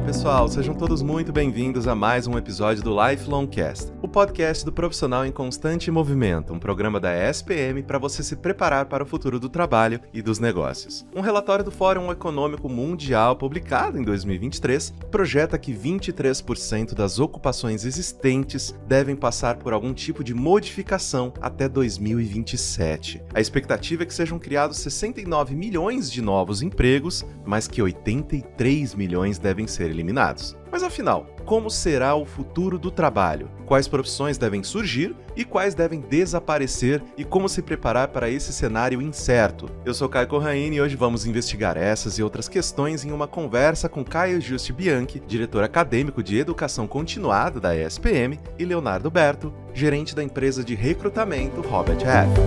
pessoal, sejam todos muito bem-vindos a mais um episódio do Lifelong Cast, o podcast do profissional em constante movimento, um programa da ESPM para você se preparar para o futuro do trabalho e dos negócios. Um relatório do Fórum Econômico Mundial, publicado em 2023, projeta que 23% das ocupações existentes devem passar por algum tipo de modificação até 2027. A expectativa é que sejam criados 69 milhões de novos empregos, mas que 83 milhões devem ser eliminados. Mas afinal, como será o futuro do trabalho? Quais profissões devem surgir e quais devem desaparecer e como se preparar para esse cenário incerto? Eu sou Caio Corraine e hoje vamos investigar essas e outras questões em uma conversa com Caio Giusti Bianchi, diretor acadêmico de Educação Continuada da ESPM, e Leonardo Berto, gerente da empresa de recrutamento Robert Half.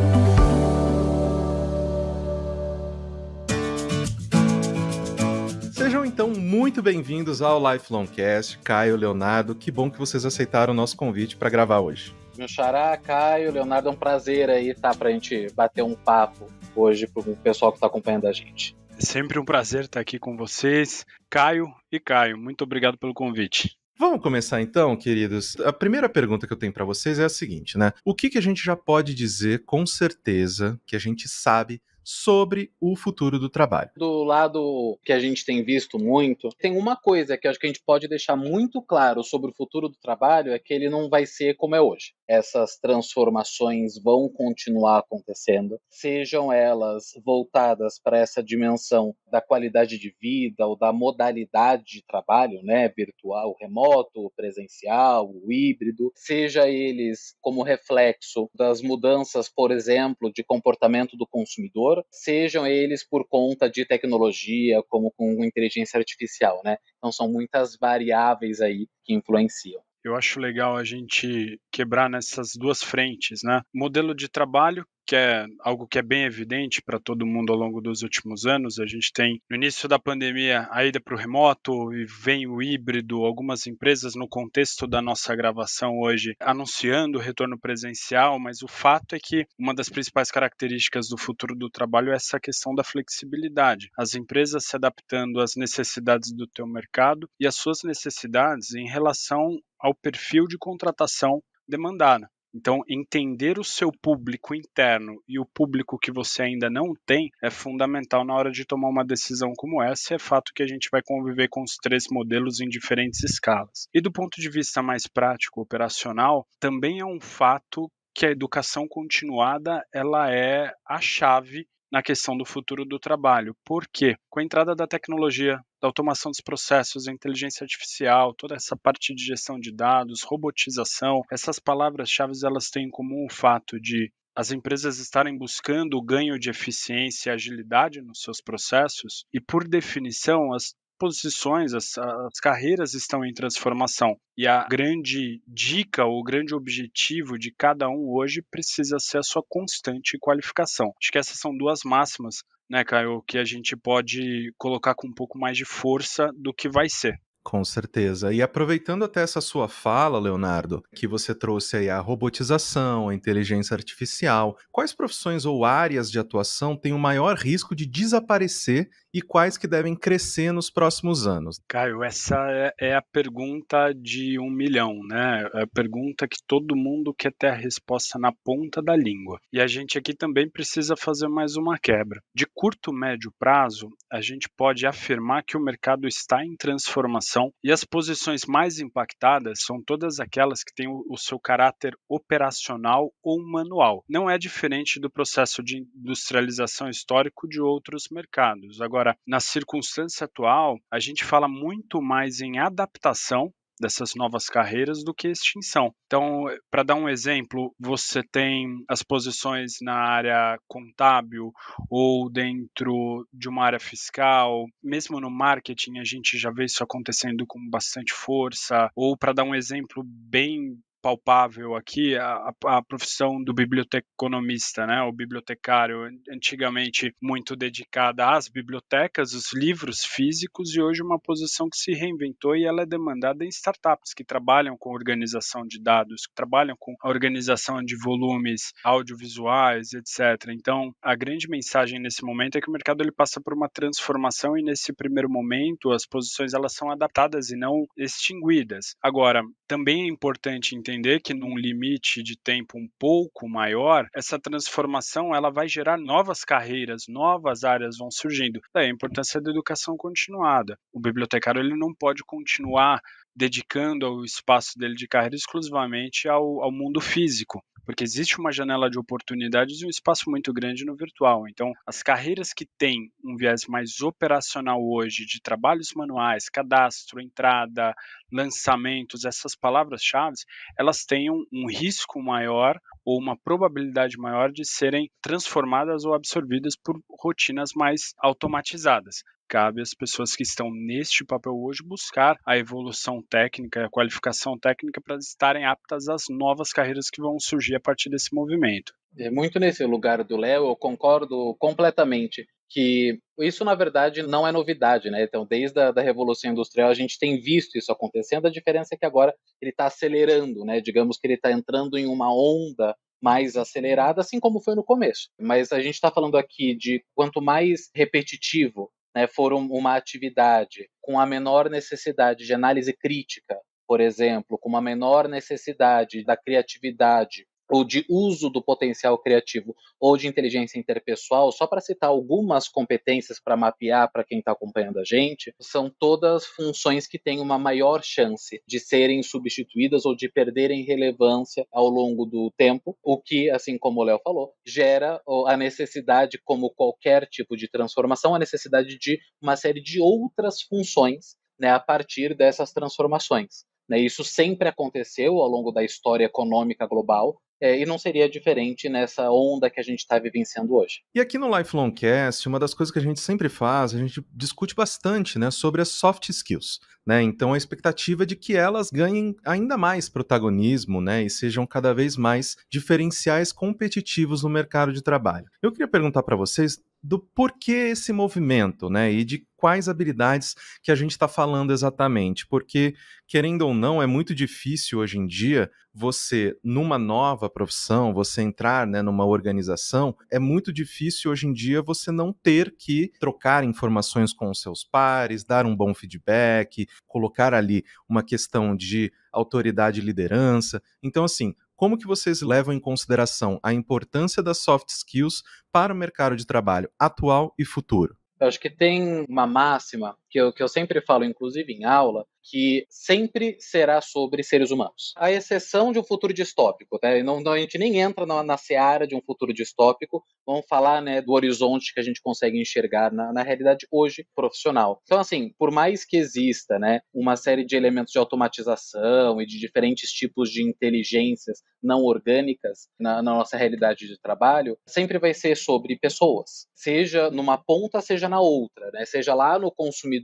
Sejam então muito bem-vindos ao Lifelong Cast, Caio, Leonardo, que bom que vocês aceitaram o nosso convite para gravar hoje. Meu xará, Caio, Leonardo, é um prazer aí, tá, pra gente bater um papo hoje pro pessoal que tá acompanhando a gente. É sempre um prazer estar aqui com vocês, Caio, muito obrigado pelo convite. Vamos começar então, queridos. A primeira pergunta que eu tenho para vocês é a seguinte, né? O que a gente já pode dizer com certeza que a gente sabe sobre o futuro do trabalho? Do lado que a gente tem visto muito, tem uma coisa que eu acho que a gente pode deixar muito claro sobre o futuro do trabalho, é que ele não vai ser como é hoje. Essas transformações vão continuar acontecendo, sejam elas voltadas para essa dimensão da qualidade de vida ou da modalidade de trabalho, né, virtual, remoto, presencial, o híbrido, seja eles como reflexo das mudanças, por exemplo, de comportamento do consumidor, sejam eles por conta de tecnologia, como com inteligência artificial, né? Então são muitas variáveis aí que influenciam. Eu acho legal a gente quebrar nessas duas frentes, né? Modelo de trabalho, que é algo que é bem evidente para todo mundo ao longo dos últimos anos. A gente tem, no início da pandemia, a ida para o remoto e vem o híbrido, algumas empresas no contexto da nossa gravação hoje anunciando o retorno presencial, mas o fato é que uma das principais características do futuro do trabalho é essa questão da flexibilidade. As empresas se adaptando às necessidades do teu mercado e às suas necessidades em relação ao perfil de contratação demandada. Então, entender o seu público interno e o público que você ainda não tem é fundamental na hora de tomar uma decisão como essa, e é fato que a gente vai conviver com os três modelos em diferentes escalas. E do ponto de vista mais prático, operacional, também é um fato que a educação continuada ela é a chave na questão do futuro do trabalho. Por quê? Com a entrada da tecnologia, da automação dos processos, a inteligência artificial, toda essa parte de gestão de dados, robotização, essas palavras-chave elas têm em comum o fato de as empresas estarem buscando o ganho de eficiência e agilidade nos seus processos e, por definição, as posições, as carreiras estão em transformação. E a grande dica, o grande objetivo de cada um hoje precisa ser a sua constante qualificação. Acho que essas são duas máximas, né, Caio, que a gente pode colocar com um pouco mais de força do que vai ser. Com certeza. E aproveitando até essa sua fala, Leonardo, que você trouxe aí a robotização, a inteligência artificial, quais profissões ou áreas de atuação têm o maior risco de desaparecer e quais que devem crescer nos próximos anos? Caio, essa é a pergunta de 1 milhão, né? É a pergunta que todo mundo quer ter a resposta na ponta da língua. E a gente aqui também precisa fazer mais uma quebra. De curto, médio prazo, a gente pode afirmar que o mercado está em transformação e as posições mais impactadas são todas aquelas que têm o seu caráter operacional ou manual. Não é diferente do processo de industrialização histórico de outros mercados. Agora, na circunstância atual, a gente fala muito mais em adaptação dessas novas carreiras do que extinção. Então, para dar um exemplo, você tem as posições na área contábil ou dentro de uma área fiscal, mesmo no marketing a gente já vê isso acontecendo com bastante força, ou para dar um exemplo bem palpável aqui a profissão do biblioteconomista, né? O bibliotecário, antigamente muito dedicada às bibliotecas, os livros físicos, e hoje uma posição que se reinventou e ela é demandada em startups que trabalham com organização de dados, que trabalham com a organização de volumes audiovisuais, etc. Então, a grande mensagem nesse momento é que o mercado ele passa por uma transformação e nesse primeiro momento as posições elas são adaptadas e não extinguidas. Agora, também é importante entender que num limite de tempo um pouco maior, essa transformação ela vai gerar novas carreiras, novas áreas vão surgindo. Daí a importância da educação continuada. O bibliotecário ele não pode continuar dedicando o espaço dele de carreira exclusivamente ao mundo físico, porque existe uma janela de oportunidades e um espaço muito grande no virtual. Então, as carreiras que têm um viés mais operacional hoje, de trabalhos manuais, cadastro, entrada, lançamentos, essas palavras-chave, elas têm um risco maior ou uma probabilidade maior de serem transformadas ou absorvidas por rotinas mais automatizadas. Cabe às pessoas que estão neste papel hoje buscar a evolução técnica, a qualificação técnica para estarem aptas às novas carreiras que vão surgir a partir desse movimento. Muito nesse lugar do Léo, eu concordo completamente que isso, na verdade, não é novidade, né? Então, desde a da Revolução Industrial, a gente tem visto isso acontecendo, a diferença é que agora ele está acelerando, né? Digamos que ele está entrando em uma onda mais acelerada, assim como foi no começo. Mas a gente está falando aqui de quanto mais repetitivo, né, for uma atividade com a menor necessidade de análise crítica, por exemplo, com uma menor necessidade da criatividade ou de uso do potencial criativo ou de inteligência interpessoal, só para citar algumas competências para mapear para quem está acompanhando a gente, são todas funções que têm uma maior chance de serem substituídas ou de perderem relevância ao longo do tempo, o que, assim como o Léo falou, gera a necessidade, como qualquer tipo de transformação, a necessidade de uma série de outras funções, né, a partir dessas transformações. Isso sempre aconteceu ao longo da história econômica global, e não seria diferente nessa onda que a gente está vivenciando hoje. E aqui no Lifelong Cast, uma das coisas que a gente sempre faz, a gente discute bastante, né, sobre as soft skills, né? Então a expectativa é de que elas ganhem ainda mais protagonismo, né, e sejam cada vez mais diferenciais competitivos no mercado de trabalho. Eu queria perguntar para vocês do porquê esse movimento, né, e de quais habilidades que a gente está falando exatamente, porque, querendo ou não, é muito difícil hoje em dia você, numa nova profissão, você entrar, né, numa organização, é muito difícil hoje em dia você não ter que trocar informações com os seus pares, dar um bom feedback, colocar ali uma questão de autoridade e liderança. Então, assim, como que vocês levam em consideração a importância das soft skills para o mercado de trabalho atual e futuro? Eu acho que tem uma máxima que eu sempre falo, inclusive em aula, que sempre será sobre seres humanos. A exceção de um futuro distópico, né? A gente nem entra na seara de um futuro distópico, vamos falar, né, do horizonte que a gente consegue enxergar na realidade hoje profissional. Então, assim, por mais que exista, né, uma série de elementos de automatização e de diferentes tipos de inteligências não orgânicas na nossa realidade de trabalho, sempre vai ser sobre pessoas, seja numa ponta, seja na outra, né? Seja lá no consumidor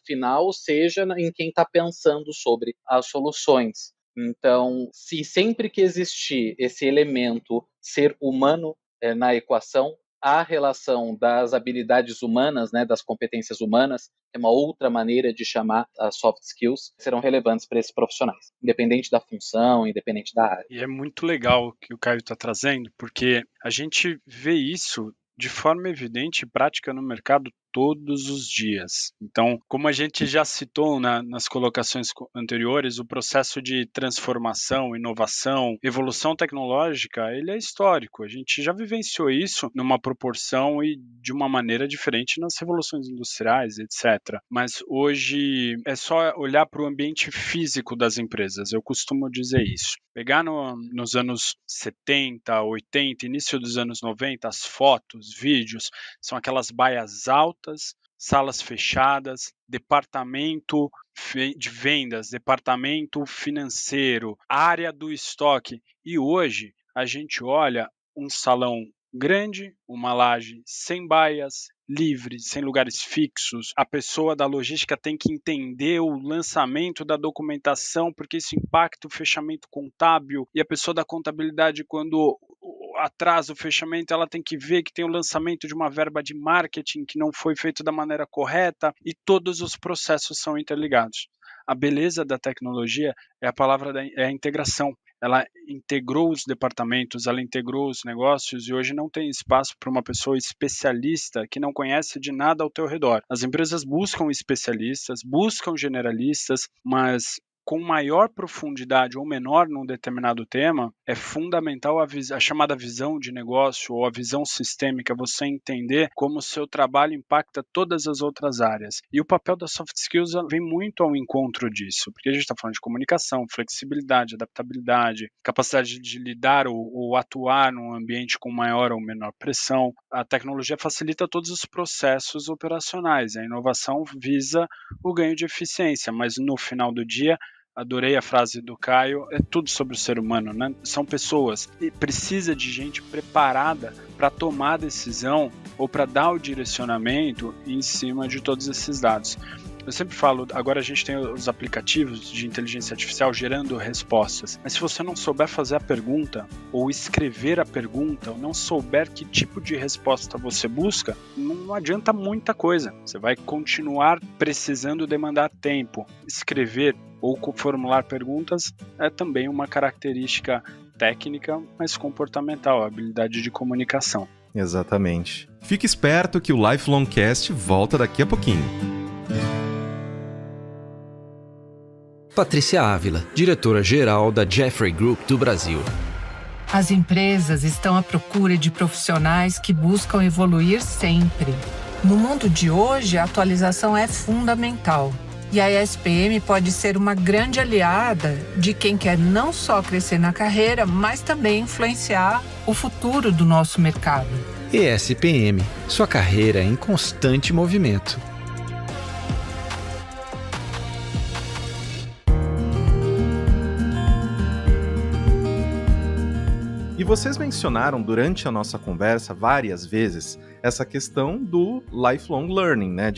final, seja em quem está pensando sobre as soluções. Então, se sempre que existir esse elemento ser humano na equação, a relação das habilidades humanas, né, das competências humanas, é uma outra maneira de chamar as soft skills, serão relevantes para esses profissionais, independente da função, independente da área. E é muito legal o que o Caio está trazendo, porque a gente vê isso de forma evidente e prática no mercado todos os dias. Então, como a gente já citou nas colocações anteriores, o processo de transformação, inovação, evolução tecnológica, ele é histórico. A gente já vivenciou isso numa proporção e de uma maneira diferente nas revoluções industriais, etc. Mas hoje é só olhar para o ambiente físico das empresas. Eu costumo dizer isso. Pegar nos anos 70, 80, início dos anos 90, as fotos, vídeos, são aquelas baias altas, salas fechadas, departamento de vendas, departamento financeiro, área do estoque. E hoje a gente olha um salão grande, uma laje sem baias, livre, sem lugares fixos. A pessoa da logística tem que entender o lançamento da documentação, porque isso impacta o fechamento contábil, e a pessoa da contabilidade, quando atrasa o fechamento, ela tem que ver que tem o lançamento de uma verba de marketing que não foi feito da maneira correta, e todos os processos são interligados. A beleza da tecnologia é é a integração. Ela integrou os departamentos, ela integrou os negócios e hoje não tem espaço para uma pessoa especialista que não conhece de nada ao teu redor. As empresas buscam especialistas, buscam generalistas, mas com maior profundidade ou menor num determinado tema, é fundamental a chamada visão de negócio ou a visão sistêmica, você entender como o seu trabalho impacta todas as outras áreas. E o papel das soft skills vem muito ao encontro disso, porque a gente está falando de comunicação, flexibilidade, adaptabilidade, capacidade de lidar ou atuar num ambiente com maior ou menor pressão. A tecnologia facilita todos os processos operacionais, a inovação visa o ganho de eficiência, mas no final do dia, adorei a frase do Caio, é tudo sobre o ser humano, né? São pessoas e precisa de gente preparada para tomar a decisão ou para dar o direcionamento em cima de todos esses dados. Eu sempre falo, agora a gente tem os aplicativos de inteligência artificial gerando respostas, mas se você não souber fazer a pergunta, ou escrever a pergunta, ou não souber que tipo de resposta você busca, não adianta muita coisa. Você vai continuar precisando demandar tempo. Escrever ou formular perguntas é também uma característica técnica, mas comportamental, a habilidade de comunicação. Exatamente. Fique esperto que o Lifelong Cast volta daqui a pouquinho. Patrícia Ávila, diretora-geral da Jeffrey Group do Brasil. As empresas estão à procura de profissionais que buscam evoluir sempre. No mundo de hoje, a atualização é fundamental. E a ESPM pode ser uma grande aliada de quem quer não só crescer na carreira, mas também influenciar o futuro do nosso mercado. ESPM, sua carreira em constante movimento. E vocês mencionaram durante a nossa conversa várias vezes essa questão do lifelong learning, né?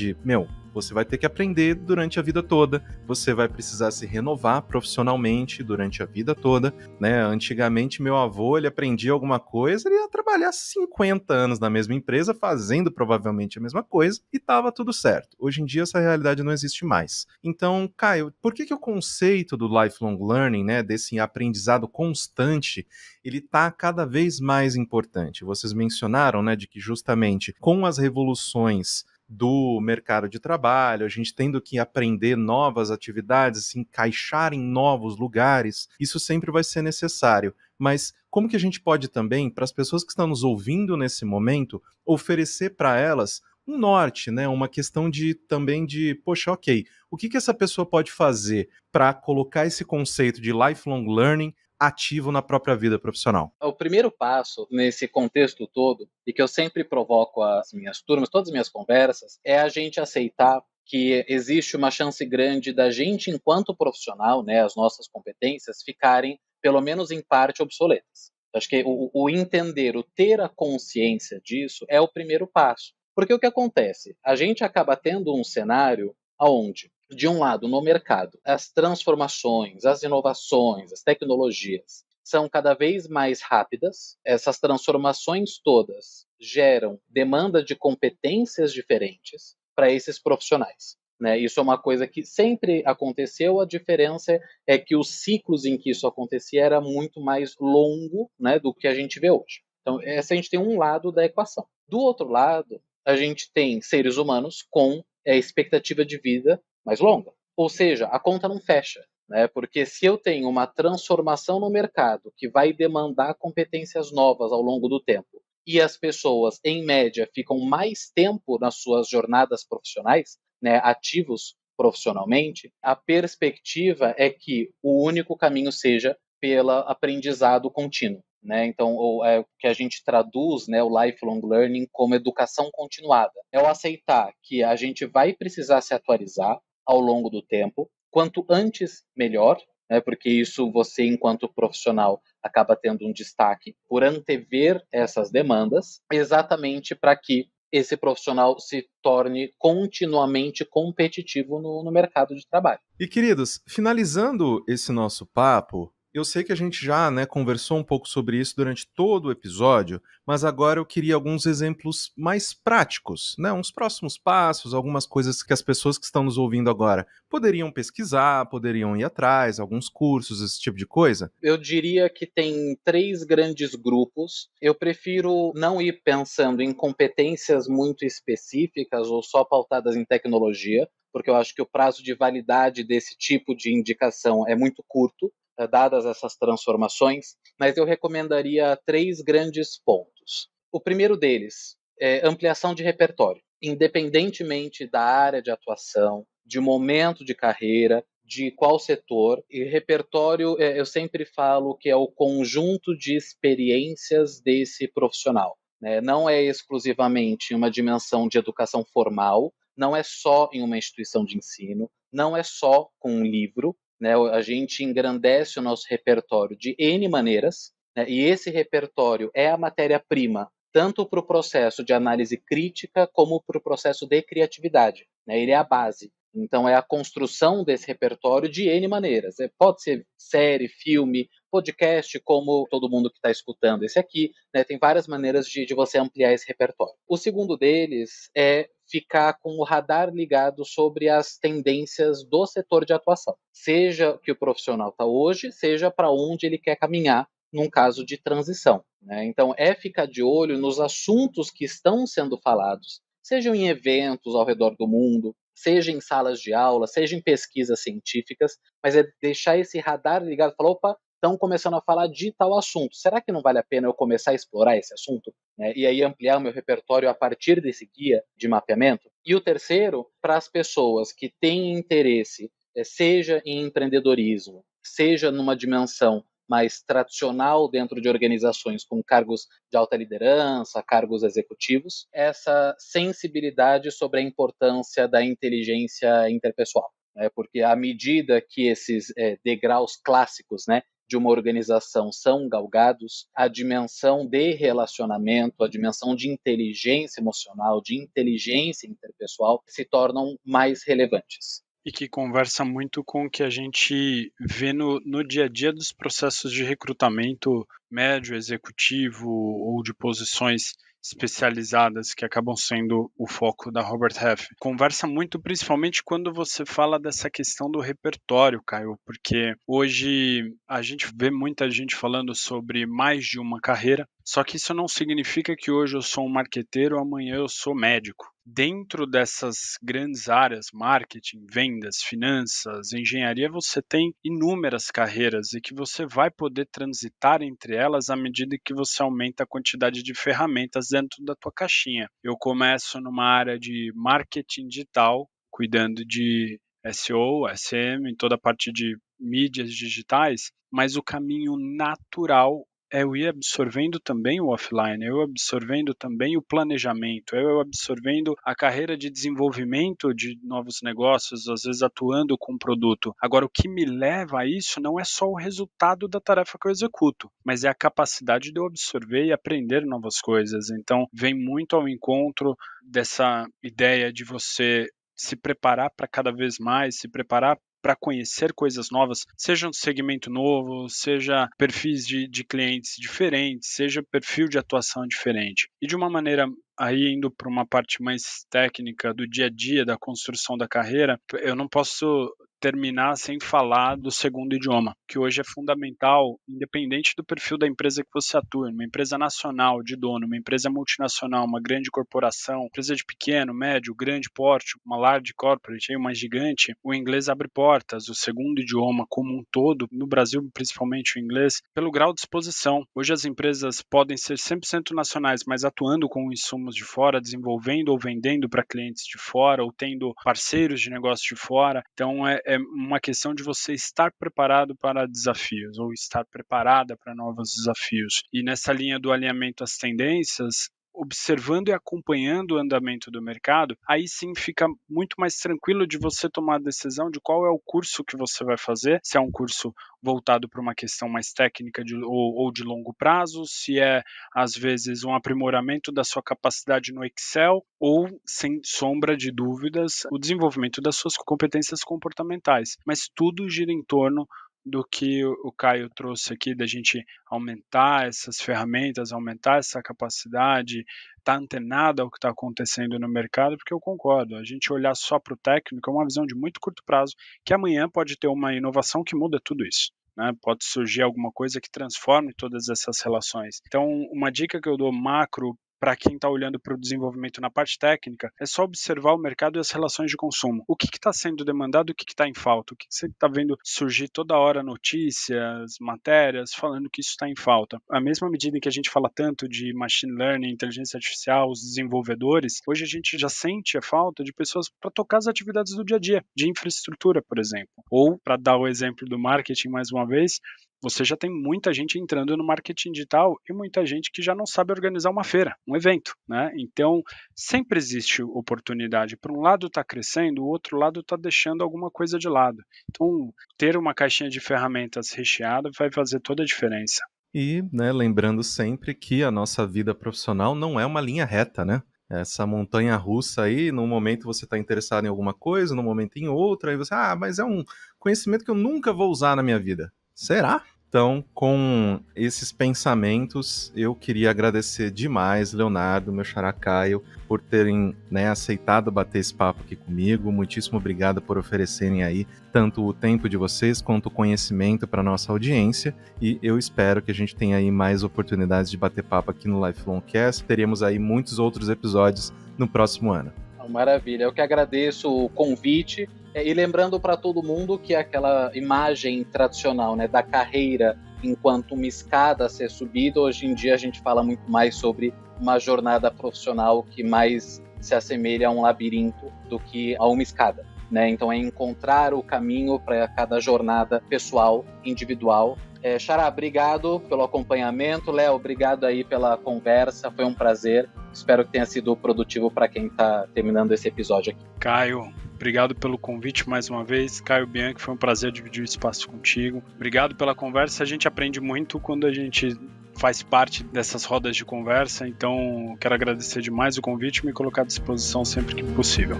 Você vai ter que aprender durante a vida toda, você vai precisar se renovar profissionalmente durante a vida toda, né? Antigamente, meu avô, ele aprendia alguma coisa, ele ia trabalhar 50 anos na mesma empresa, fazendo provavelmente a mesma coisa, e estava tudo certo. Hoje em dia, essa realidade não existe mais. Então, Caio, por que o conceito do lifelong learning, né, desse aprendizado constante, ele está cada vez mais importante? Vocês mencionaram, né, de que justamente com as revoluções do mercado de trabalho, a gente tendo que aprender novas atividades, se encaixar em novos lugares, isso sempre vai ser necessário. Mas como que a gente pode também, para as pessoas que estão nos ouvindo nesse momento, oferecer para elas um norte, né? Uma questão também de, poxa, ok, o que essa pessoa pode fazer para colocar esse conceito de lifelong learning ativo na própria vida profissional? O primeiro passo nesse contexto todo, e que eu sempre provoco as minhas turmas, todas as minhas conversas, é a gente aceitar que existe uma chance grande da gente, enquanto profissional, né, as nossas competências, ficarem, pelo menos em parte, obsoletas. Acho que o entender, o ter a consciência disso é o primeiro passo. Porque o que acontece? A gente acaba tendo um cenário onde, de um lado, no mercado, as transformações, as inovações, as tecnologias são cada vez mais rápidas. Essas transformações todas geram demanda de competências diferentes para esses profissionais, né? Isso é uma coisa que sempre aconteceu, a diferença é que os ciclos em que isso acontecia era muito mais longo, né, do que a gente vê hoje. Então, esse a gente tem um lado da equação. Do outro lado, a gente tem seres humanos com expectativa de vida mais longa. Ou seja, a conta não fecha, né? Porque se eu tenho uma transformação no mercado que vai demandar competências novas ao longo do tempo e as pessoas, em média, ficam mais tempo nas suas jornadas profissionais, né, ativos profissionalmente, a perspectiva é que o único caminho seja pelo aprendizado contínuo. Né? Então, o que a gente traduz, né, o lifelong learning como educação continuada. É o aceitar que a gente vai precisar se atualizar ao longo do tempo, quanto antes, melhor, né? Porque isso você, enquanto profissional, acaba tendo um destaque por antever essas demandas, exatamente para que esse profissional se torne continuamente competitivo no mercado de trabalho. E queridos, finalizando esse nosso papo, eu sei que a gente já, né, conversou um pouco sobre isso durante todo o episódio, mas agora eu queria alguns exemplos mais práticos, né, uns próximos passos, algumas coisas que as pessoas que estão nos ouvindo agora poderiam pesquisar, poderiam ir atrás, alguns cursos, esse tipo de coisa. Eu diria que tem 3 grandes grupos. Eu prefiro não ir pensando em competências muito específicas ou só pautadas em tecnologia, porque eu acho que o prazo de validade desse tipo de indicação é muito curto, dadas essas transformações, mas eu recomendaria 3 grandes pontos. O primeiro deles é ampliação de repertório, independentemente da área de atuação, de momento de carreira, de qual setor. E repertório, eu sempre falo que é o conjunto de experiências desse profissional, né? Não é exclusivamente uma dimensão de educação formal, não é só em uma instituição de ensino, não é só com um livro, né? A gente engrandece o nosso repertório de N maneiras, né? E esse repertório é a matéria-prima tanto para o processo de análise crítica como para o processo de criatividade, né? Ele é a base. Então, é a construção desse repertório de N maneiras. Pode ser série, filme, podcast, como todo mundo que está escutando esse aqui, né? Tem várias maneiras de você ampliar esse repertório. O segundo deles é ficar com o radar ligado sobre as tendências do setor de atuação. Seja que o profissional está hoje, seja para onde ele quer caminhar num caso de transição, né? Então, é ficar de olho nos assuntos que estão sendo falados, sejam em eventos ao redor do mundo, seja em salas de aula, seja em pesquisas científicas, mas é deixar esse radar ligado e falar, opa, estão começando a falar de tal assunto, será que não vale a pena eu começar a explorar esse assunto? E aí ampliar o meu repertório a partir desse guia de mapeamento. E o terceiro, para as pessoas que têm interesse, seja em empreendedorismo, seja numa dimensão mais tradicional dentro de organizações com cargos de alta liderança, cargos executivos, essa sensibilidade sobre a importância da inteligência interpessoal, né? Porque à medida que esses degraus clássicos, né, de uma organização são galgados, a dimensão de relacionamento, a dimensão de inteligência emocional, de inteligência interpessoal se tornam mais relevantes. E que conversa muito com o que a gente vê no dia a dia dos processos de recrutamento médio, executivo ou de posições especializadas que acabam sendo o foco da Robert Half. Conversa muito principalmente quando você fala dessa questão do repertório, Caio, porque hoje a gente vê muita gente falando sobre mais de uma carreira, só que isso não significa que hoje eu sou um marqueteiro, amanhã eu sou médico. Dentro dessas grandes áreas, marketing, vendas, finanças, engenharia, você tem inúmeras carreiras e que você vai poder transitar entre elas à medida que você aumenta a quantidade de ferramentas dentro da tua caixinha. Eu começo numa área de marketing digital, cuidando de SEO, SM, em toda a parte de mídias digitais, mas o caminho natural eu ia absorvendo também o offline, eu absorvendo também o planejamento, eu absorvendo a carreira de desenvolvimento de novos negócios, às vezes atuando com o produto. Agora, o que me leva a isso não é só o resultado da tarefa que eu executo, mas é a capacidade de eu absorver e aprender novas coisas. Então, vem muito ao encontro dessa ideia de você se preparar para cada vez mais, se preparar para conhecer coisas novas, seja um segmento novo, seja perfis de clientes diferentes, seja perfil de atuação diferente. E de uma maneira, aí indo para uma parte mais técnica do dia a dia, da construção da carreira, eu não posso terminar sem falar do segundo idioma, que hoje é fundamental, independente do perfil da empresa que você atua, uma empresa nacional de dono, uma empresa multinacional, uma grande corporação, empresa de pequeno, médio, grande porte, uma large corporate, uma gigante, o inglês abre portas, o segundo idioma como um todo, no Brasil principalmente o inglês, pelo grau de exposição. Hoje as empresas podem ser 100% nacionais, mas atuando com insumos de fora, desenvolvendo ou vendendo para clientes de fora, ou tendo parceiros de negócio de fora. Então é uma questão de você estar preparado para desafios ou estar preparada para novos desafios. E nessa linha do alinhamento às tendências, observando e acompanhando o andamento do mercado, aí sim fica muito mais tranquilo de você tomar a decisão de qual é o curso que você vai fazer, se é um curso voltado para uma questão mais técnica ou de longo prazo, se é, às vezes, um aprimoramento da sua capacidade no Excel ou, sem sombra de dúvidas, o desenvolvimento das suas competências comportamentais. Mas tudo gira em torno do que o Caio trouxe aqui, da gente aumentar essas ferramentas, aumentar essa capacidade, estar antenado ao que está acontecendo no mercado, porque eu concordo, a gente olhar só para o técnico é uma visão de muito curto prazo, que amanhã pode ter uma inovação que muda tudo isso. Né? Pode surgir alguma coisa que transforme todas essas relações. Então, uma dica que eu dou macro para quem está olhando para o desenvolvimento na parte técnica, é só observar o mercado e as relações de consumo. O que está sendo demandado, o que está em falta, o que você está vendo surgir toda hora notícias, matérias, falando que isso está em falta. À mesma medida em que a gente fala tanto de machine learning, inteligência artificial, os desenvolvedores, hoje a gente já sente a falta de pessoas para tocar as atividades do dia a dia, de infraestrutura, por exemplo. Ou, para dar o exemplo do marketing mais uma vez, você já tem muita gente entrando no marketing digital e muita gente que já não sabe organizar uma feira, um evento, né? Então, sempre existe oportunidade. Por um lado está crescendo, o outro lado está deixando alguma coisa de lado. Então, ter uma caixinha de ferramentas recheada vai fazer toda a diferença. E, né, lembrando sempre que a nossa vida profissional não é uma linha reta, né? Essa montanha russa aí, num momento você está interessado em alguma coisa, num momento em outra, aí você, mas é um conhecimento que eu nunca vou usar na minha vida. Será? Então, com esses pensamentos, eu queria agradecer demais, Leonardo, meu xará Caio, por terem, né, aceitado bater esse papo aqui comigo. Muitíssimo obrigado por oferecerem aí tanto o tempo de vocês quanto o conhecimento para nossa audiência. E eu espero que a gente tenha aí mais oportunidades de bater papo aqui no Lifelong Cast. Teremos aí muitos outros episódios no próximo ano. Maravilha, eu que agradeço o convite. E lembrando para todo mundo que aquela imagem tradicional, né, da carreira enquanto uma escada a ser subida, hoje em dia a gente fala muito mais sobre uma jornada profissional que mais se assemelha a um labirinto do que a uma escada. Né? Então é encontrar o caminho para cada jornada pessoal, individual. Xará, obrigado pelo acompanhamento. Léo, obrigado aí pela conversa, foi um prazer. Espero que tenha sido produtivo para quem está terminando esse episódio aqui. Caio, obrigado pelo convite mais uma vez. Caio Bianchi, foi um prazer dividir o espaço contigo. Obrigado pela conversa, a gente aprende muito quando a gente faz parte dessas rodas de conversa, então quero agradecer demais o convite e me colocar à disposição sempre que possível.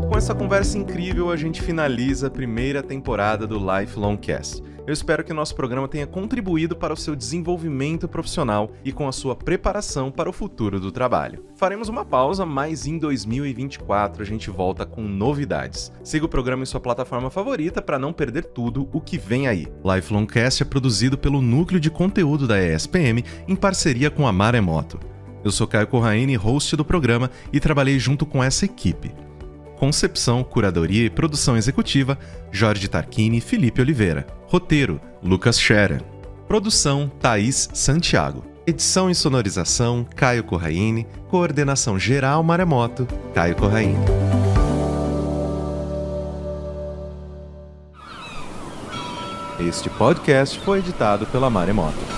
Com essa conversa incrível, a gente finaliza a primeira temporada do Lifelong Cast. Eu espero que o nosso programa tenha contribuído para o seu desenvolvimento profissional e com a sua preparação para o futuro do trabalho. Faremos uma pausa, mas em 2024 a gente volta com novidades. Siga o programa em sua plataforma favorita para não perder tudo o que vem aí. Lifelong Cast é produzido pelo Núcleo de Conteúdo da ESPM em parceria com a Maremoto. Eu sou Caio Corraine, host do programa, e trabalhei junto com essa equipe. Concepção, curadoria e produção executiva, Jorge Tarquini e Felipe Oliveira. Roteiro, Lucas Scherer. Produção, Thaís Santiago. Edição e sonorização, Caio Corraine. Coordenação geral, Maremoto, Caio Corraine. Este podcast foi editado pela Maremoto.